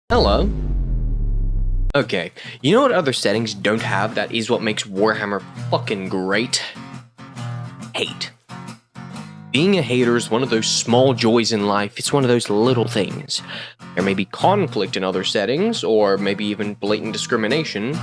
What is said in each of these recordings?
Hello. Okay, you know what other settings don't have that is what makes Warhammer fucking great? Hate. Being a hater is one of those small joys in life, it's one of those little things. There may be conflict in other settings, or maybe even blatant discrimination.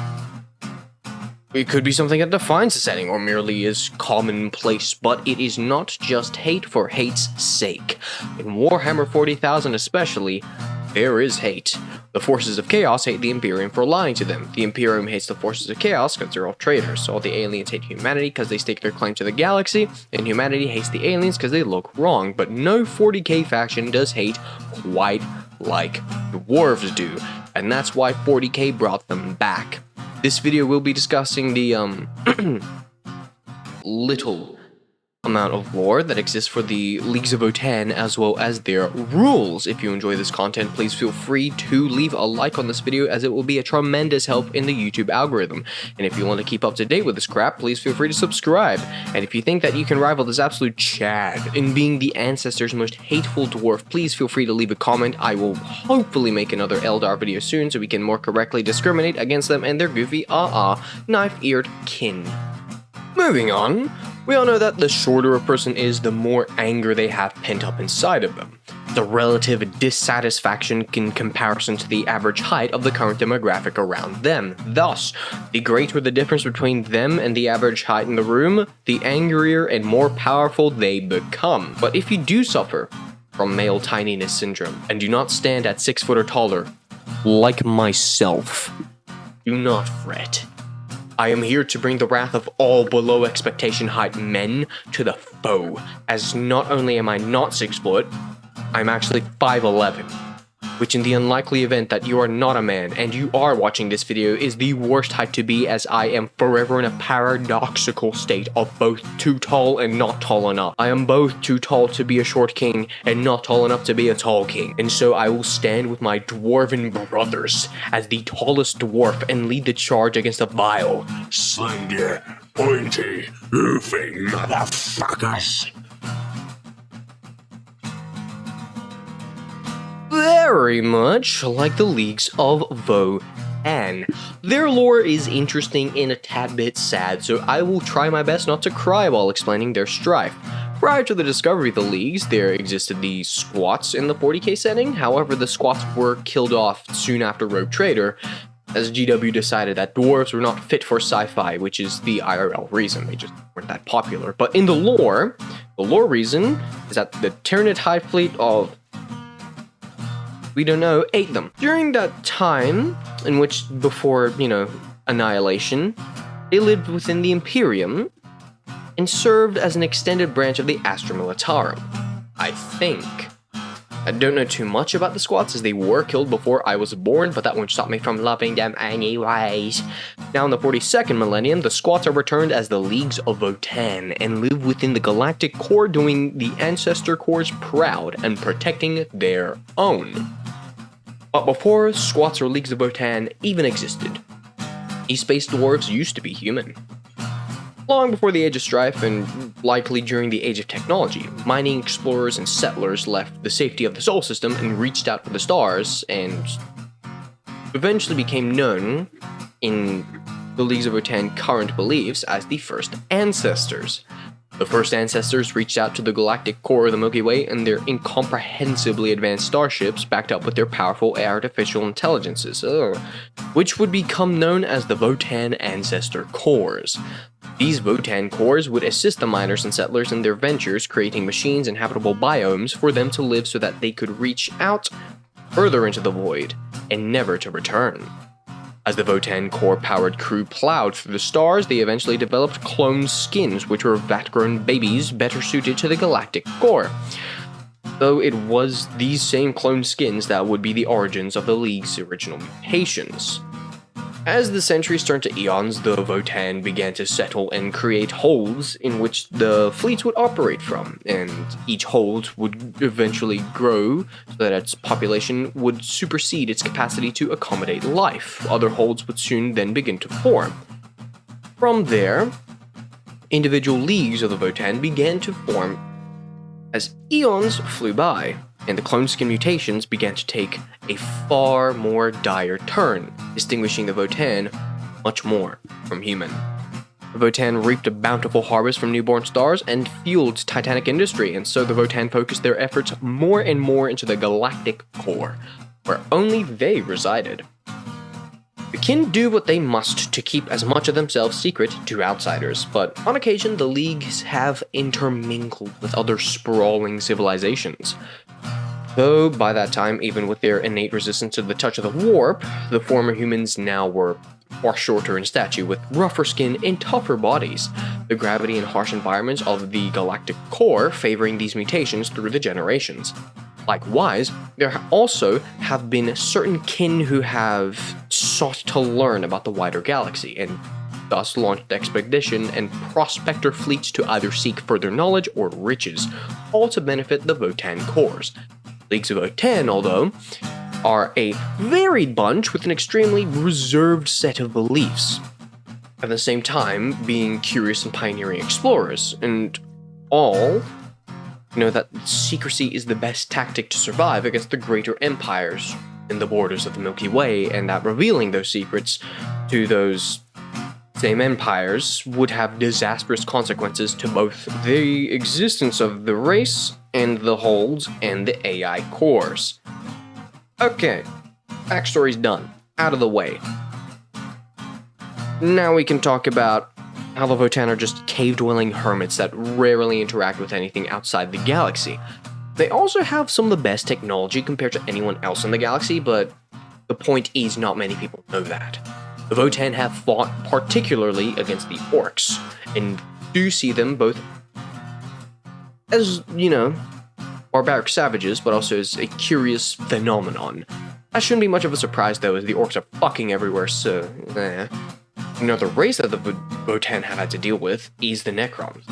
It could be something that defines the setting, or merely is commonplace, but it is not just hate for hate's sake. In Warhammer 40,000 especially, there is hate. The forces of Chaos hate the Imperium for lying to them. The Imperium hates the forces of Chaos because they're all traitors. All the aliens hate humanity because they stake their claim to the galaxy, and humanity hates the aliens because they look wrong. But no 40k faction does hate quite like dwarves do, and that's why 40k brought them back. This video will be discussing the little amount of lore that exists for the Leagues of Votann, as well as their rules. If you enjoy this content, please feel free to leave a like on this video, as it will be a tremendous help in the YouTube algorithm. And if you want to keep up to date with this crap, please feel free to subscribe. And if you think that you can rival this absolute Chad in being the Ancestors' most hateful dwarf, please feel free to leave a comment. I will hopefully make another Eldar video soon so we can more correctly discriminate against them and their goofy knife-eared kin. Moving on, we all know that the shorter a person is, the more anger they have pent up inside of them. The relative dissatisfaction in comparison to the average height of the current demographic around them. Thus, the greater the difference between them and the average height in the room, the angrier and more powerful they become. But if you do suffer from male tininess syndrome and do not stand at 6 foot or taller, like myself, do not fret. I am here to bring the wrath of all below expectation height men to the foe, as not only am I not 6 foot, I'm actually 5'11", which in the unlikely event that you are not a man and you are watching this video is the worst height to be, as I am forever in a paradoxical state of both too tall and not tall enough. I am both too tall to be a short king and not tall enough to be a tall king, and so I will stand with my dwarven brothers as the tallest dwarf and lead the charge against the vile, slender, pointy, roofing motherfuckers. Very much like the Leagues of Votann. Their lore is interesting and a tad bit sad, so I will try my best not to cry while explaining their strife. Prior to the discovery of the Leagues, there existed the Squats in the 40k setting. However, the Squats were killed off soon after Rogue Trader, as GW decided that dwarves were not fit for sci-fi, which is the IRL reason. They just weren't that popular. But in the lore reason is that the Tyranid High Fleet of, we don't know, ate them. During that time, in which, before, annihilation, they lived within the Imperium and served as an extended branch of the Astra Militarum, I think. I don't know too much about the Squats, as they were killed before I was born, but that won't stop me from loving them anyways. Now in the 42nd millennium, the Squats are returned as the Leagues of Votann and live within the Galactic Core, doing the Ancestor Cores proud and protecting their own. But before Squats or Leagues of Votann even existed, these space dwarves used to be human. Long before the Age of Strife, and likely during the Age of Technology, mining explorers and settlers left the safety of the Sol system and reached out for the stars, and eventually became known in the Leagues of Votann current beliefs as the First Ancestors. The First Ancestors reached out to the galactic core of the Milky Way in their incomprehensibly advanced starships, backed up with their powerful artificial intelligences, which would become known as the Votann Ancestor Cores. These Votann cores would assist the miners and settlers in their ventures, creating machines and habitable biomes for them to live so that they could reach out further into the void and never to return. As the Votann core-powered crew plowed through the stars, they eventually developed clone skins, which were vat-grown babies better suited to the galactic core. Though it was these same clone skins that would be the origins of the League's original mutations. As the centuries turned to eons, the Votann began to settle and create holds in which the fleets would operate from, and each hold would eventually grow so that its population would supersede its capacity to accommodate life. Other holds would soon then begin to form. From there, individual leagues of the Votann began to form as eons flew by. and the clone skin mutations began to take a far more dire turn, distinguishing the Votann much more from human. The Votann reaped a bountiful harvest from newborn stars and fueled titanic industry, and so the Votann focused their efforts more and more into the galactic core, where only they resided. The kin do what they must to keep as much of themselves secret to outsiders, but on occasion the leagues have intermingled with other sprawling civilizations. Though by that time, even with their innate resistance to the touch of the warp, the former humans now were far shorter in stature with rougher skin and tougher bodies, the gravity and harsh environments of the galactic core favoring these mutations through the generations. Likewise, there also have been certain kin who have sought to learn about the wider galaxy, and thus launched expedition and prospector fleets to either seek further knowledge or riches, all to benefit the Votann cores. Leagues of Votann, although, are a varied bunch with an extremely reserved set of beliefs, at the same time being curious and pioneering explorers, and all know that secrecy is the best tactic to survive against the greater empires in the borders of the Milky Way, and that revealing those secrets to those same empires would have disastrous consequences to both the existence of the race and the holds and the AI cores. Okay, backstory's done, out of the way. Now we can talk about how the Votann are just cave-dwelling hermits that rarely interact with anything outside the galaxy. They also have some of the best technology compared to anyone else in the galaxy, but the point is not many people know that. The Votann have fought particularly against the orcs, and do see them both as, barbaric savages, but also as a curious phenomenon. That shouldn't be much of a surprise though, as the orcs are fucking everywhere, so Another race that the Votann have had to deal with is the Necrons,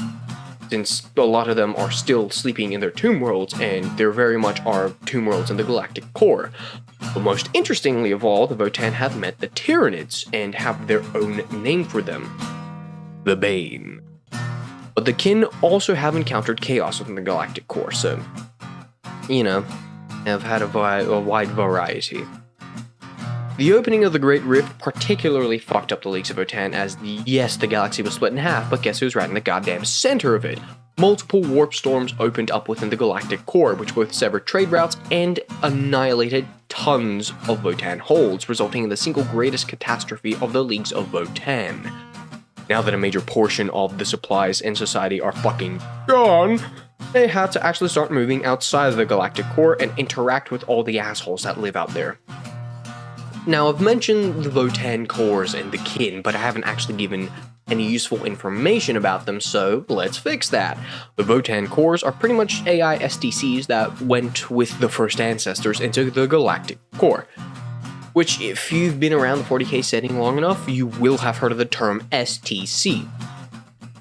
since a lot of them are still sleeping in their tomb worlds, and there very much are tomb worlds in the galactic core. But most interestingly of all, the Votann have met the Tyranids, and have their own name for them, the Bane. But the kin also have encountered chaos within the galactic core, so, have had a wide variety. The opening of the Great Rift particularly fucked up the Leagues of Votann, as yes, the galaxy was split in half, but guess who's right in the goddamn center of it? Multiple warp storms opened up within the galactic core, which both severed trade routes and annihilated tons of Votann holds, resulting in the single greatest catastrophe of the Leagues of Votann. Now that a major portion of the supplies in society are fucking gone, they had to actually start moving outside of the galactic core and interact with all the assholes that live out there. Now, I've mentioned the Votann cores and the kin, but I haven't actually given any useful information about them, so let's fix that. The Votann cores are pretty much AI STCs that went with the first ancestors into the galactic core, which, if you've been around the 40k setting long enough, you will have heard of the term STC.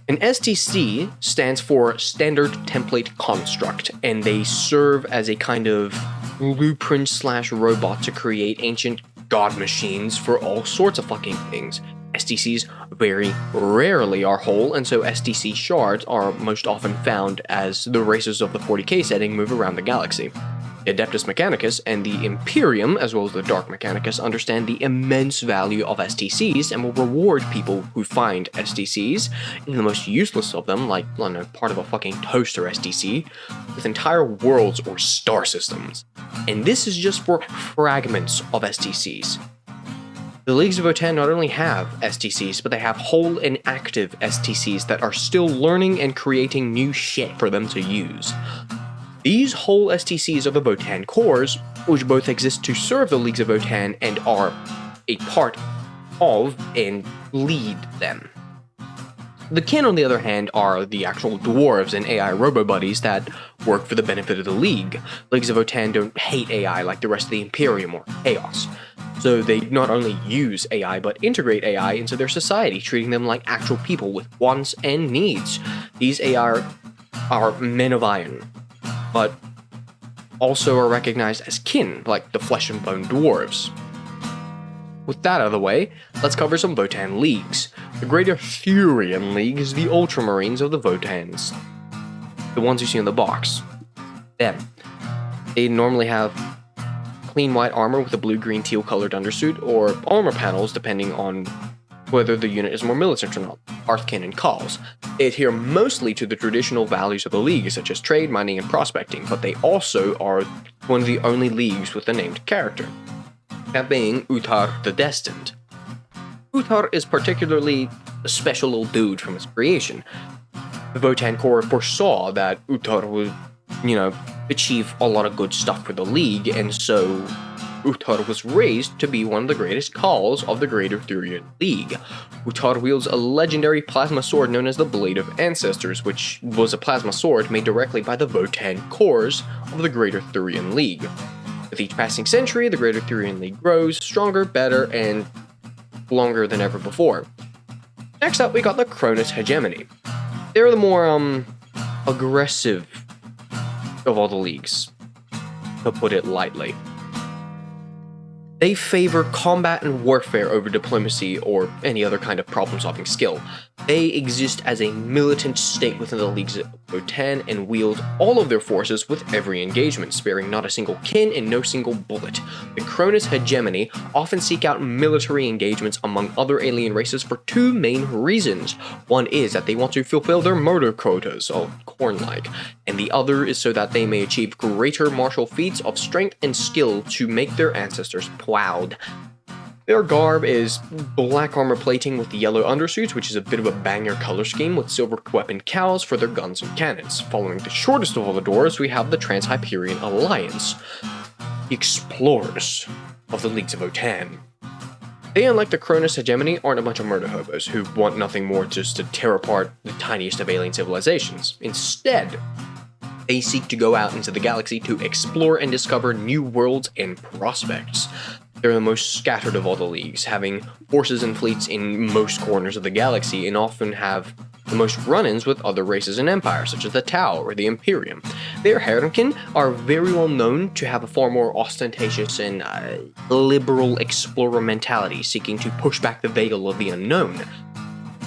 An STC stands for Standard Template Construct, and they serve as a kind of blueprint/robot to create ancient god machines for all sorts of fucking things. STCs very rarely are whole, and so STC shards are most often found as the races of the 40k setting move around the galaxy. The Adeptus Mechanicus and the Imperium, as well as the Dark Mechanicus, understand the immense value of STCs and will reward people who find STCs, and the most useless of them, like part of a fucking toaster STC, with entire worlds or star systems. And this is just for fragments of STCs. The Leagues of Votann not only have STCs, but they have whole and active STCs that are still learning and creating new shit for them to use. These whole STCs are the Votann cores, which both exist to serve the Leagues of Votann and are a part of and lead them. The kin, on the other hand, are the actual dwarves and AI robo-buddies that work for the benefit of the League. Leagues of Votann don't hate AI like the rest of the Imperium or Chaos, so they not only use AI but integrate AI into their society, treating them like actual people with wants and needs. These AI are men of iron, but also are recognized as kin, like the flesh and bone dwarves. With that out of the way, let's cover some Votann leagues. The Great Arthurian League is the Ultramarines of the Votanns, the ones you see in the box. Them. They normally have clean white armor with a blue, green, teal colored undersuit, or armor panels depending on whether the unit is more militant or not, Hearthkin and Calls. They adhere mostly to the traditional values of the league, such as trade, mining, and prospecting, but they also are one of the only leagues with a named character, that being Uthar the Destined. Uthar is particularly a special little dude from its creation. The Votann Corps foresaw that Uthar would, achieve a lot of good stuff for the league, and so Uthar was raised to be one of the greatest calls of the Greater Thurian League. Uthar wields a legendary plasma sword known as the Blade of Ancestors, which was a plasma sword made directly by the Votann Corps of the Greater Thurian League. With each passing century, the Greater Thurian League grows stronger, better, and longer than ever before. Next up, we got the Cronus Hegemony. They're the more, aggressive of all the leagues, to put it lightly. They favor combat and warfare over diplomacy or any other kind of problem-solving skill. They exist as a militant state within the leagues of Votann and wield all of their forces with every engagement, sparing not a single kin and no single bullet. The Cronus Hegemony often seek out military engagements among other alien races for two main reasons. One is that they want to fulfill their murder quotas, corn-like, and the other is so that they may achieve greater martial feats of strength and skill to make their ancestors proud. Their garb is black armor plating with yellow undersuits, which is a bit of a banger color scheme, with silver weapon cowls for their guns and cannons. Following the shortest of all the doors, we have the Trans-Hyperion Alliance, the explorers of the Leagues of Votann. They, unlike the Cronus Hegemony, aren't a bunch of murder hobos who want nothing more just to tear apart the tiniest of alien civilizations. Instead, they seek to go out into the galaxy to explore and discover new worlds and prospects. They're the most scattered of all the leagues, having forces and fleets in most corners of the galaxy, and often have the most run-ins with other races and empires, such as the Tau or the Imperium. Their Herrenkin are very well known to have a far more ostentatious and liberal explorer mentality, seeking to push back the veil of the unknown.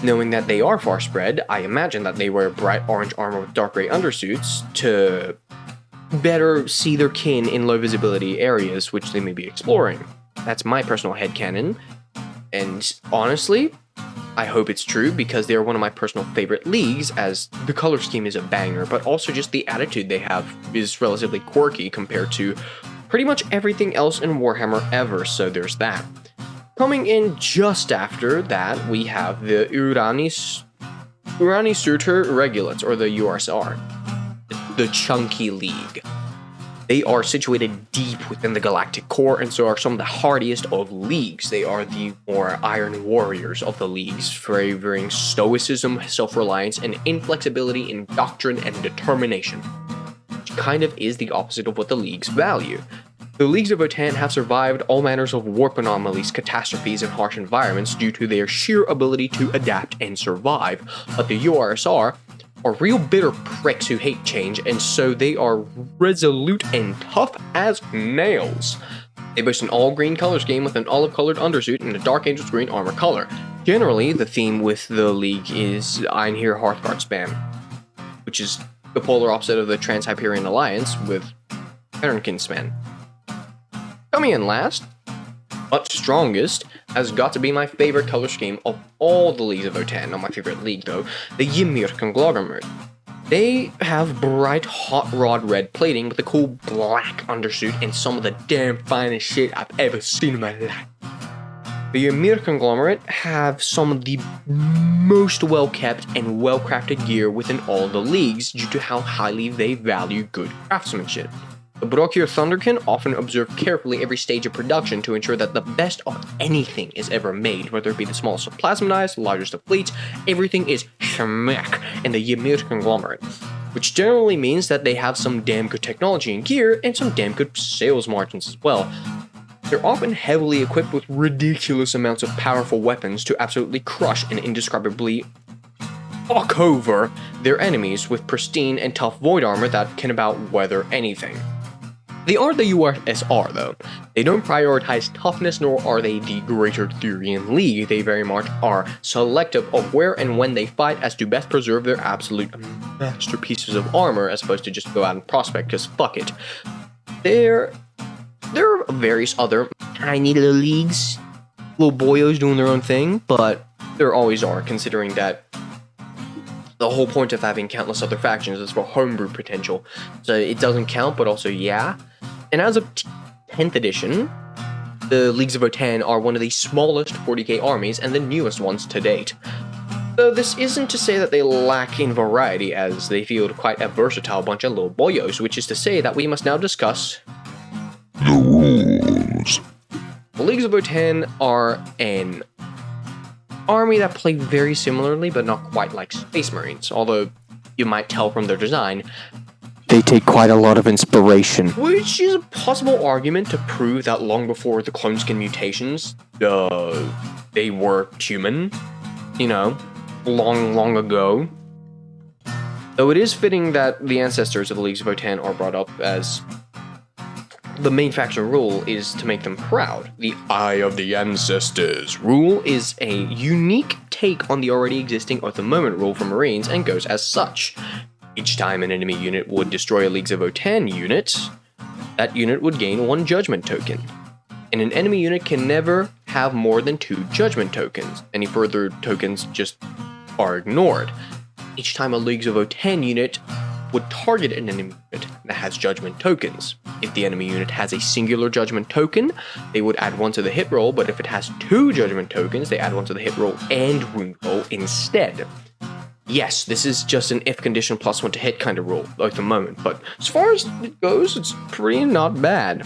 Knowing that they are far spread, I imagine that they wear bright orange armor with dark gray undersuits to better see their kin in low visibility areas which they may be exploring. That's my personal headcanon, and honestly, I hope it's true because they are one of my personal favorite leagues, as the color scheme is a banger, but also just the attitude they have is relatively quirky compared to pretty much everything else in Warhammer ever, so there's that. Coming in just after that, we have the Urani Surtur Regulates, or the URSR, the Chunky League. They are situated deep within the galactic core, and so are some of the hardiest of leagues. They are the more iron warriors of the leagues, favoring stoicism, self-reliance, and inflexibility in doctrine and determination, which kind of is the opposite of what the leagues value. The Leagues of Votann have survived all manners of warp anomalies, catastrophes, and harsh environments due to their sheer ability to adapt and survive, but the URSR are real bitter pricks who hate change, and so they are resolute and tough as nails. They boast an all-green color scheme with an olive-colored undersuit and a Dark Angel's green armor color. Generally, the theme with the league is Einherjar Hearthguardspan, which is the polar opposite of the Trans-Hyperion Alliance with Herrenkinspan. Coming in last, but strongest, has got to be my favorite color scheme of all the Leagues of Votann, not my favorite league though, the Ymir Conglomerate. They have bright hot rod red plating with a cool black undersuit and some of the damn finest shit I've ever seen in my life. The Ymir Conglomerate have some of the most well-kept and well-crafted gear within all the leagues due to how highly they value good craftsmanship. The Brokir Thunderkin often observe carefully every stage of production to ensure that the best of anything is ever made, whether it be the smallest of plasmodized, largest of fleets, everything is schmack in the Ymir Conglomerate, which generally means that they have some damn good technology and gear, and some damn good sales margins as well. They're often heavily equipped with ridiculous amounts of powerful weapons to absolutely crush and indescribably fuck over their enemies with pristine and tough void armor that can about weather anything. They aren't the URSR though. They don't prioritize toughness, nor are they the Greater Thurian League. They very much are selective of where and when they fight as to best preserve their absolute masterpieces of armor, as opposed to just go out and prospect, cause fuck it. There are various other tiny little leagues, little boyos doing their own thing, but there always are, considering that the whole point of having countless other factions is for homebrew potential. So it doesn't count, but also yeah. And as of 10th edition, the Leagues of Votann are one of the smallest 40k armies and the newest ones to date. Though this isn't to say that they lack in variety, as they field quite a versatile bunch of little boyos, which is to say that we must now discuss the rules. The Leagues of Votann are an army that play very similarly, but not quite like Space Marines, although you might tell from their design they take quite a lot of inspiration. Which is a possible argument to prove that long before the clone skin mutations, they were human, you know, long ago. Though it is fitting that the ancestors of the Leagues of Votann are brought up as the main faction rule is to make them proud. The Eye of the Ancestors rule is a unique take on the already existing Oath of Moment rule for Marines and goes as such. Each time an enemy unit would destroy a Leagues of Votann unit, that unit would gain 1 judgment token. And an enemy unit can never have more than 2 judgment tokens. Any further tokens just are ignored. Each time a Leagues of Votann unit would target an enemy unit that has judgment tokens. If the enemy unit has a singular judgment token, they would add 1 to the hit roll, but if it has 2 judgment tokens, they add 1 to the hit roll and wound roll instead. Yes, this is just an if condition plus 1 to hit kind of rule at the moment, but as far as it goes, it's pretty not bad.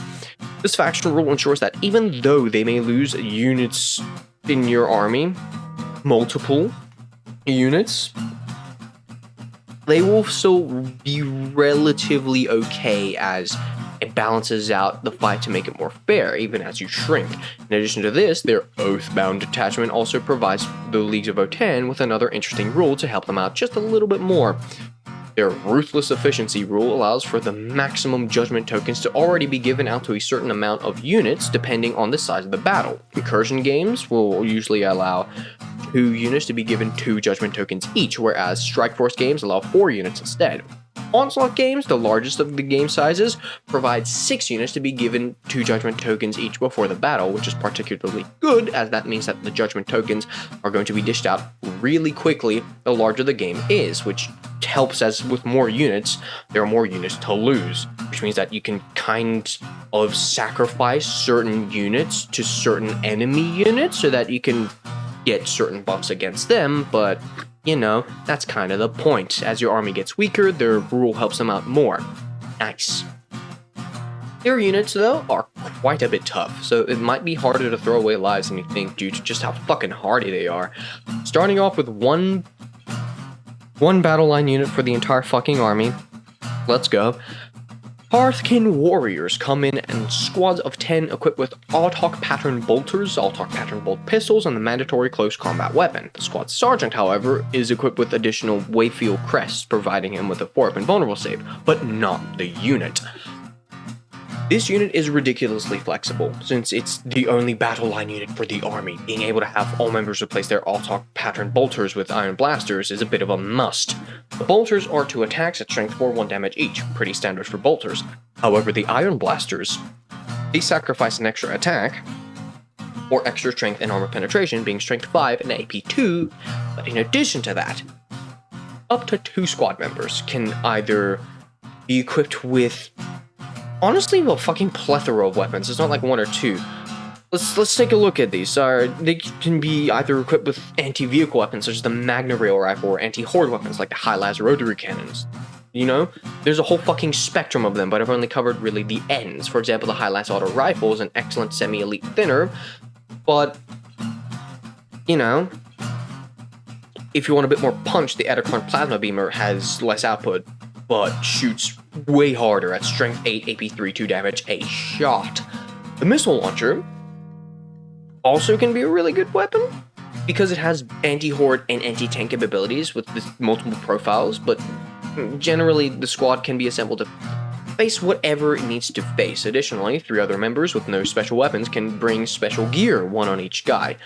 This faction rule ensures that even though they may lose units in your army, multiple units, they will still be relatively okay as it balances out the fight to make it more fair, even as you shrink. In addition to this, their Oathbound detachment also provides the Leagues of Votann with another interesting rule to help them out just a little bit more. Their Ruthless Efficiency rule allows for the maximum judgment tokens to already be given out to a certain amount of units depending on the size of the battle. Incursion games will usually allow 2 units to be given 2 judgment tokens each, whereas Strike Force games allow 4 units instead. Onslaught games, the largest of the game sizes, provide 6 units to be given 2 judgment tokens each before the battle, which is particularly good, as that means that the judgment tokens are going to be dished out really quickly the larger the game is, which helps as with more units, there are more units to lose, which means that you can kind of sacrifice certain units to certain enemy units so that you can get certain buffs against them, but you know, that's kind of the point. As your army gets weaker, their rule helps them out more. Nice. Their units, though, are quite a bit tough, so it might be harder to throw away lives than you think due to just how fucking hardy they are. Starting off with one battle line unit for the entire fucking army. Let's go. Hearthkin Warriors come in squads of 10 equipped with Autarch Pattern Bolters, Autarch Pattern Bolt Pistols, and the mandatory close combat weapon. The squad sergeant, however, is equipped with additional Wayfield Crests, providing him with a 4-up invulnerable save, but not the unit. This unit is ridiculously flexible, since it's the only battle line unit for the army. Being able to have all members replace their Autarch Pattern Bolters with Iron Blasters is a bit of a must. The Bolters are 2 attacks at strength 4, 1 damage each, pretty standard for Bolters. However, the Iron Blasters, they sacrifice an extra attack, or extra strength and armor penetration, being strength 5 and AP 2, but in addition to that, up to 2 squad members can either be equipped with honestly, a fucking plethora of weapons. It's not like 1 or 2. Let's take a look at these. They can be either equipped with anti-vehicle weapons, such as the Magna Rail Rifle, or anti-horde weapons, like the High-Las Rotary Cannons. You know? There's a whole fucking spectrum of them, but I've only covered really the ends. For example, the High-Las Auto Rifle is an excellent semi-elite thinner, but, you know, if you want a bit more punch, the Ettercorn Plasma Beamer has less output, but shoots way harder at strength 8, AP 3, 2 damage a shot. The missile launcher also can be a really good weapon because it has anti-horde and anti-tank capabilities with multiple profiles, but generally the squad can be assembled to face whatever it needs to face. Additionally, 3 other members with no special weapons can bring special gear, 1 on each guy.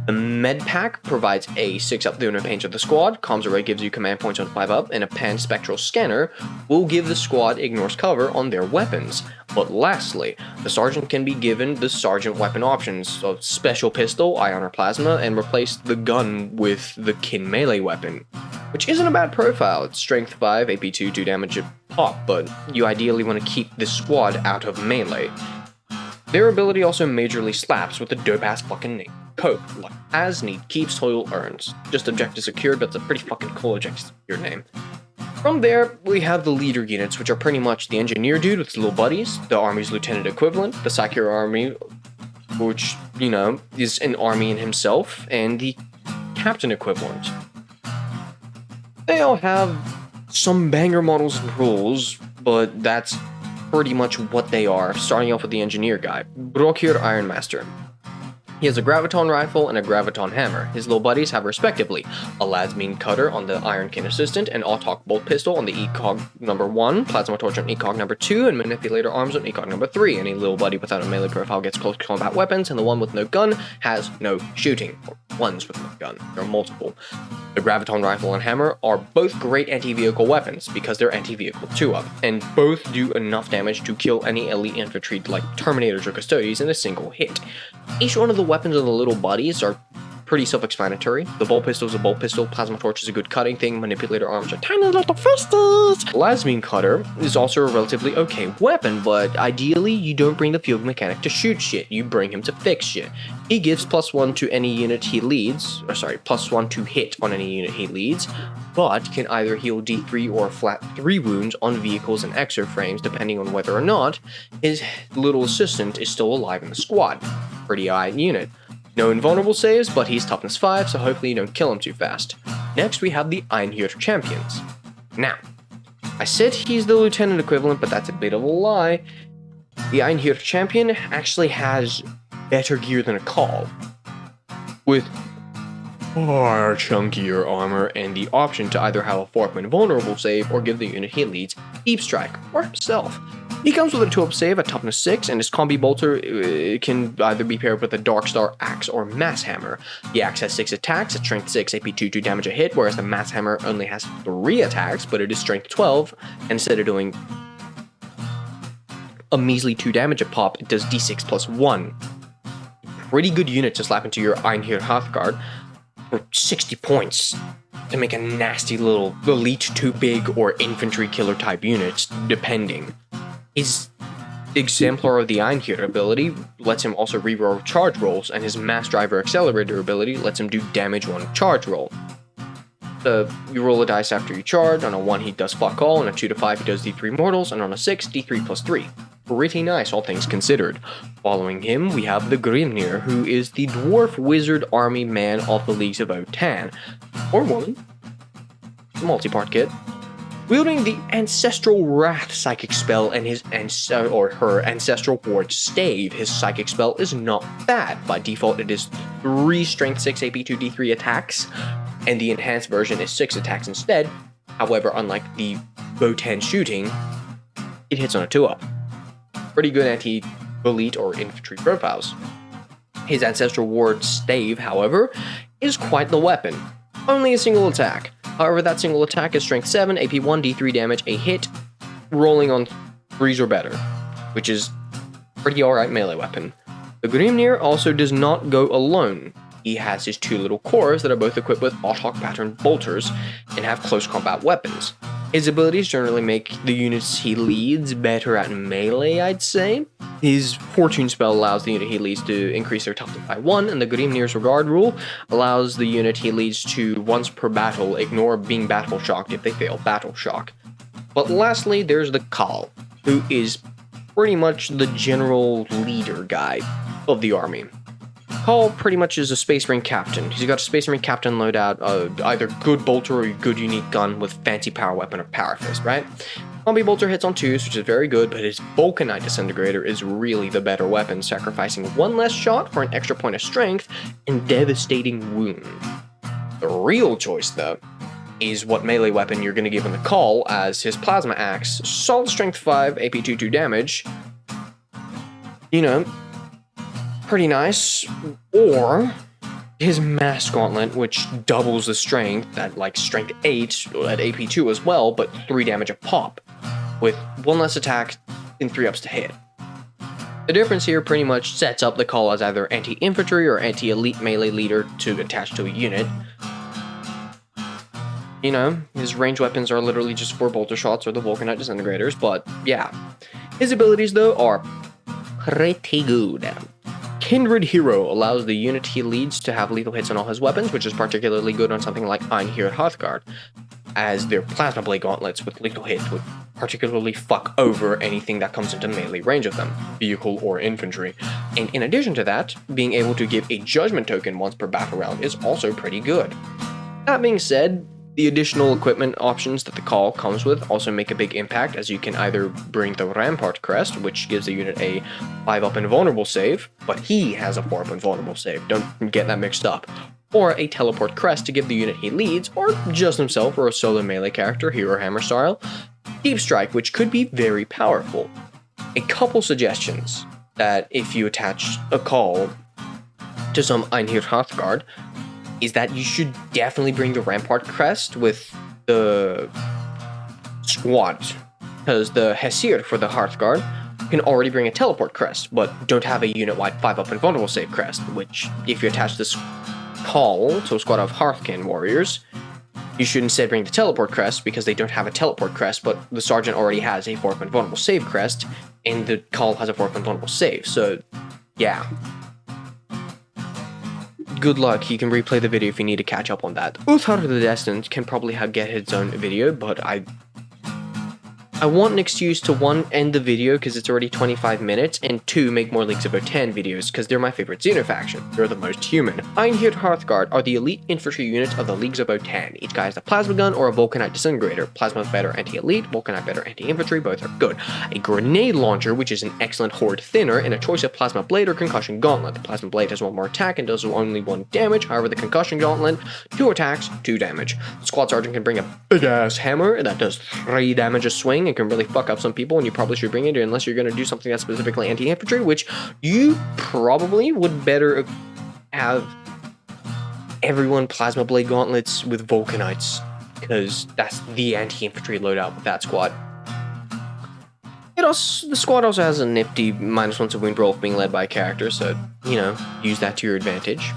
The med pack provides a 6-up unit range of the squad, comms array gives you command points on 5-up, and a pan-spectral scanner will give the squad ignores cover on their weapons. But lastly, the sergeant can be given the sergeant weapon options of special pistol, ion or plasma, and replace the gun with the kin melee weapon, which isn't a bad profile. It's strength 5, AP 2, 2 damage at pop, but you ideally want to keep this squad out of melee. Their ability also majorly slaps with the dope-ass fucking name. Cope, like as need, keeps, toil, earns. Just objective secured, but it's a pretty fucking cool objective secure name. From there, we have the leader units, which are pretty much the engineer dude with his little buddies, the army's lieutenant equivalent, the Psychic army, which, you know, is an army in himself, and the captain equivalent. They all have some banger models and rules, but that's pretty much what they are, starting off with the engineer guy, Brokir Ironmaster. He has a graviton rifle and a graviton hammer. His little buddies have respectively a Lasmine cutter on the Ironkin assistant, an Autok bolt pistol on the ECOG number 1, plasma torch on ECOG number 2, and manipulator arms on ECOG number 3. Any little buddy without a melee profile gets close combat weapons, and the one with no gun has no shooting, or ones with no gun. There are multiple. The graviton rifle and hammer are both great anti-vehicle weapons because they're anti-vehicle 2-up, and both do enough damage to kill any elite infantry like Terminators or Custodies in a single hit. Each one of the weapons of the little buddies are pretty self-explanatory. The bolt pistol is a bolt pistol, plasma torch is a good cutting thing, manipulator arms are tiny little fisties. Lasmine cutter is also a relatively okay weapon, but ideally you don't bring the field mechanic to shoot shit, you bring him to fix shit. He gives +1 to any unit he leads, +1 to hit on any unit he leads, but can either heal D3 or flat 3 wounds on vehicles and exoframes depending on whether or not his little assistant is still alive in the squad. Pretty alright unit. No invulnerable saves, but he's toughness 5, so hopefully you don't kill him too fast. Next, we have the Einhjort champions. Now, I said he's the lieutenant equivalent, but that's a bit of a lie. The Einhjort champion actually has better gear than a Call, with far chunkier armor and the option to either have a 4-up invulnerable save or give the unit he leads Deep Strike, or himself. He comes with a 2-up save, a toughness 6, and his combi bolter can either be paired with a Darkstar axe or mass hammer. The axe has 6 attacks, at strength 6, AP 2, 2 damage a hit, whereas the mass hammer only has 3 attacks, but it is strength 12, and instead of doing a measly 2 damage a pop, it does d6 plus 1. Pretty good unit to slap into your Einhjort Hearthguard for 60 points. To make a nasty little elite too big or infantry killer type unit, depending. His Exemplar of the Einhjort ability lets him also reroll charge rolls, and his Mass Driver Accelerator ability lets him do damage 1 charge roll. You roll a dice after you charge. On a 1 he does fuck all, on a 2 to 5 he does D3 mortals, and on a 6 D3 plus 3. Pretty nice, all things considered. Following him, we have the Grimnir, who is the dwarf wizard army man of the Leagues of Votann. Or woman. It's a multi-part kit. Wielding the Ancestral Wrath psychic spell and her Ancestral Ward Stave, his psychic spell is not bad. By default, it is 3 strength 6 AP 2 D3 attacks, and the enhanced version is 6 attacks instead. However, unlike the Votann shooting, it hits on a 2-up. Pretty good anti-elite or infantry profiles. His Ancestral Ward Stave, however, is quite the weapon. Only a single attack. However, that single attack is strength 7, AP 1, D3 damage, a hit, rolling on 3s or better, which is pretty alright melee weapon. The Grimnir also does not go alone. He has his 2 little cores that are both equipped with Autok pattern bolters and have close combat weapons. His abilities generally make the units he leads better at melee, I'd say. His Fortune spell allows the unit he leads to increase their toughness by 1, and the Grimnir's Regard rule allows the unit he leads to, once per battle, ignore being battle shocked if they fail battle shock. But lastly, there's the Khal, who is pretty much the general leader guy of the army. Khal pretty much is a Space Marine captain. He's got a Space Marine captain loadout, either good bolter or good unique gun with fancy power weapon or power fist, right? Combi bolter hits on 2s, which is very good, but his Vulcanite Disintegrator is really the better weapon, sacrificing 1 less shot for an extra point of strength and devastating wound. The real choice, though, is what melee weapon you're going to give him the call, as his plasma axe, solid strength 5, AP 2 damage, you know, pretty nice, or his mass gauntlet, which doubles the strength at like strength 8 at AP 2 as well, but 3 damage a pop, with 1 less attack and 3 ups to hit. The difference here pretty much sets up the call as either anti-infantry or anti-elite melee leader to attach to a unit. You know, his ranged weapons are literally just 4 bolter shots or the Vulcanite disintegrators, but yeah. His abilities though are pretty good. Kindred Hero allows the unit he leads to have lethal hits on all his weapons, which is particularly good on something like Einhir Hearthguard, as their Plasma Blade gauntlets with lethal hits would particularly fuck over anything that comes into melee range of them, vehicle or infantry. And in addition to that, being able to give a judgment token once per battle round is also pretty good. That being said, the additional equipment options that the call comes with also make a big impact, as you can either bring the Rampart Crest, which gives the unit a 5-up invulnerable save, but he has a 4-up invulnerable save, don't get that mixed up, or a Teleport Crest to give the unit he leads, or just himself or a solo melee character, Hero Hammer style, Deep Strike, which could be very powerful. A couple suggestions that if you attach a call to some Einhir Hearthguard is that you should definitely bring the Rampart Crest with the squad, because the Hesir for the Hearthguard can already bring a Teleport Crest, but don't have a unit-wide 5-up invulnerable save crest, which, if you attach this call to a squad of Hearthkin warriors, you should instead bring the Teleport Crest, because they don't have a Teleport Crest, but the Sergeant already has a 4-up invulnerable save crest, and the call has a 4-up invulnerable save, so yeah. Good luck, you can replay the video if you need to catch up on that. Uthar the Destined can probably get his own video, but I want an excuse to 1, end the video because it's already 25 minutes, and 2, make more Leagues of Votann videos because they're my favorite Xeno faction. They're the most human. Einhir Hearthguard are the elite infantry units of the Leagues of Votann. Each guy has a plasma gun or a Vulcanite disintegrator. Plasma better anti-elite, Vulcanite better anti-infantry, both are good. A grenade launcher, which is an excellent horde thinner, and a choice of plasma blade or concussion gauntlet. The plasma blade has 1 more attack and does only 1 damage, however the concussion gauntlet, 2 attacks, 2 damage. The squad sergeant can bring a big ass hammer that does 3 damage a swing and can really fuck up some people, and you probably should bring it unless you're going to do something that's specifically anti-infantry, which you probably would better have everyone plasma blade gauntlets with Vulcanites, because that's the anti-infantry loadout with that squad. The squad also has a nifty -1 to wound roll for being led by a character, so, you know, use that to your advantage.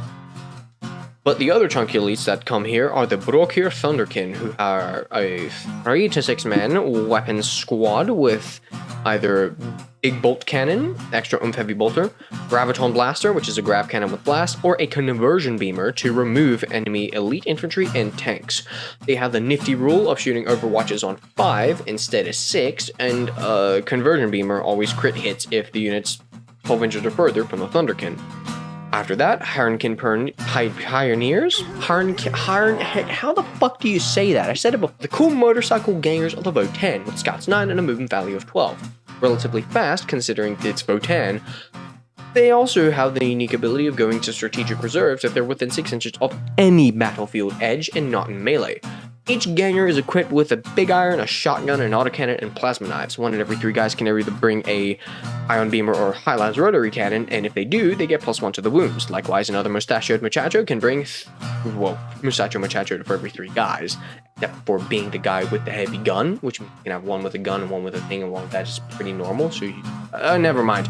But the other chunky elites that come here are the Brokir Thunderkin, who are a 3 to 6 man weapons squad with either Big Bolt Cannon, extra oomph heavy bolter, Graviton Blaster, which is a grab cannon with blast, or a Conversion Beamer to remove enemy elite infantry and tanks. They have the nifty rule of shooting overwatches on 5 instead of 6, and a Conversion Beamer always crit hits if the unit's 12 inches or further from the Thunderkin. After that, Harnkin Pioneers? How the fuck do you say that? I said it before. The cool motorcycle gangers of the Votann with Scots 9 and a movement value of 12. Relatively fast, considering it's Votann. They also have the unique ability of going to strategic reserves if they're within 6 inches of any battlefield edge and not in melee. Each ganger is equipped with a big iron, a shotgun, an autocannon, and plasma knives. 1 in every 3 guys can either bring a ion beamer or Highlands rotary cannon, and if they do, they get +1 to the wounds. Likewise, another mustachioed muchacho can bring, muchacho for every 3 guys, except for being the guy with the heavy gun, which means you can have 1 with a gun and 1 with a thing, and 1 with that is pretty normal, so never mind.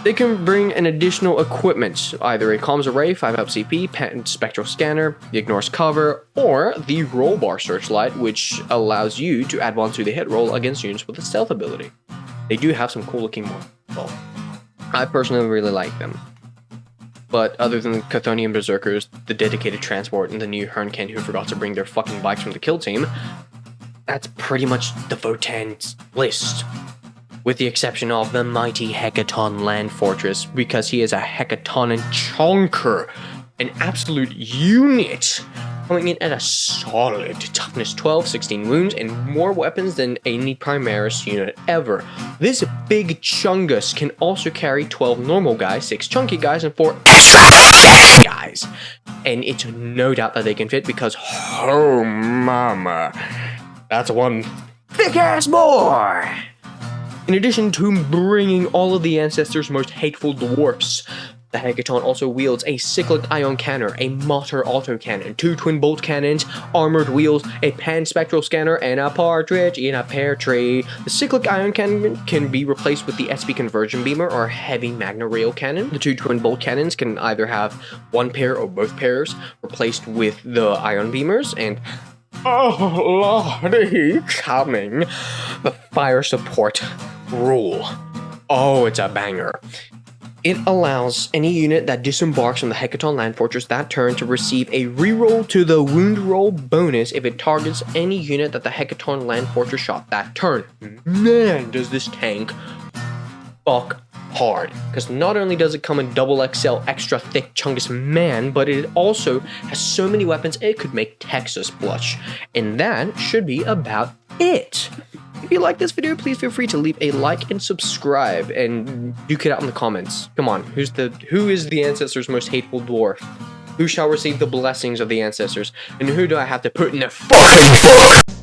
They can bring an additional equipment, either a comms array, 5-up CP, patent spectral scanner, the ignores cover, or the roll bar searchlight, which allows you to add 1 to the hit roll against units with a stealth ability. They do have some cool looking ones. Well, I personally really like them. But other than the Chthonian Berserkers, the dedicated transport, and the new Hernken who forgot to bring their fucking bikes from the kill team, that's pretty much the Votann's list. With the exception of the mighty Hecaton Land Fortress, because he is a Hecatonan chonker, an absolute unit coming in at a solid toughness 12, 16 wounds, and more weapons than any Primaris unit ever. This big chungus can also carry 12 normal guys, 6 chunky guys, and 4 guys. And it's no doubt that they can fit because, oh mama, that's one thick-ass boy! In addition to bringing all of the Ancestors' most hateful dwarfs, the Hecaton also wields a cyclic ion cannon, a mortar autocannon, 2 twin bolt cannons, armored wheels, a pan-spectral scanner, and a partridge in a pear tree. The cyclic ion cannon can be replaced with the SP conversion beamer or heavy magna rail cannon. The 2 twin bolt cannons can either have one pair or both pairs replaced with the ion beamers, and oh lordy, coming, the fire support rule. Oh, it's a banger. It allows any unit that disembarks from the Hecaton Land Fortress that turn to receive a reroll to the wound roll bonus if it targets any unit that the Hecaton Land Fortress shot that turn. Man, does this tank fuck hard. Because not only does it come in double XL extra thick chungus man, but it also has so many weapons it could make Texas blush. And that should be about it. If you like this video, please feel free to leave a like and subscribe, and duke it out in the comments. Come on, who is the Ancestors' most hateful dwarf? Who shall receive the blessings of the Ancestors? And who do I have to put in the fucking book?